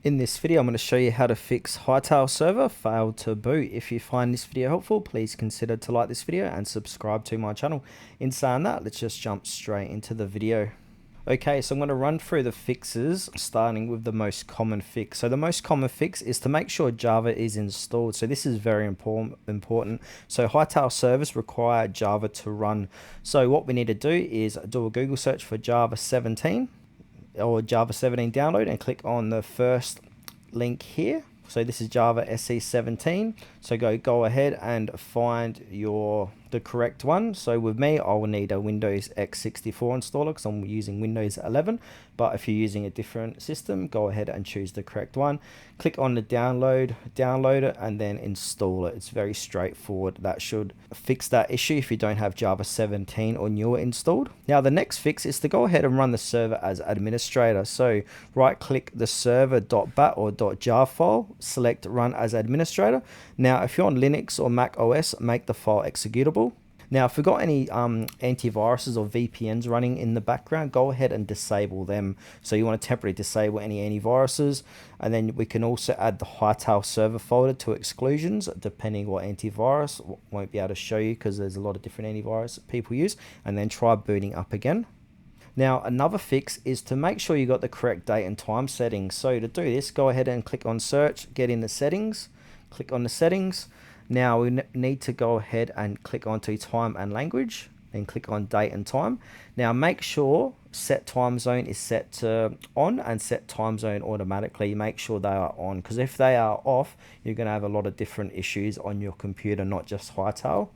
In this video, I'm going to show you how to fix Hytale server failed to boot. If you find this video helpful, please consider to like this video and subscribe to my channel. In saying that, let's just jump straight into the video. Okay, so I'm going to run through the fixes, starting with the most common fix. So the most common fix is to make sure Java is installed. So this is very important. So Hytale servers require Java to run. So what we need to do is do a Google search for Java 17 or Java 17 download and click on the first link here. So this is Java SE17. So go ahead and find the correct one. So with me, I will need a Windows x64 installer because I'm using Windows 11. But if you're using a different system, go ahead and choose the correct one. Click on the download it, and then install it. It's very straightforward. That should fix that issue if you don't have Java 17 or newer installed. Now the next fix is to go ahead and run the server as administrator. So right click the server.bat or .jar file, select run as administrator. Now if you're on Linux or Mac OS, make the file executable. Now, if we've got any antiviruses or VPNs running in the background, go ahead and disable them. So you want to temporarily disable any antiviruses. And then we can also add the Hytale server folder to exclusions, depending what antivirus. Won't be able to show you because there's a lot of different antivirus that people use. And then try booting up again. Now, another fix is to make sure you got the correct date and time settings. So to do this, go ahead and click on search, get in the settings, click on the settings. Now we need to go ahead and click onto time and language, then click on date and time. Now make sure set time zone is set to on and set time zone automatically. Make sure they are on, because if they are off, you're going to have a lot of different issues on your computer, not just Hytale.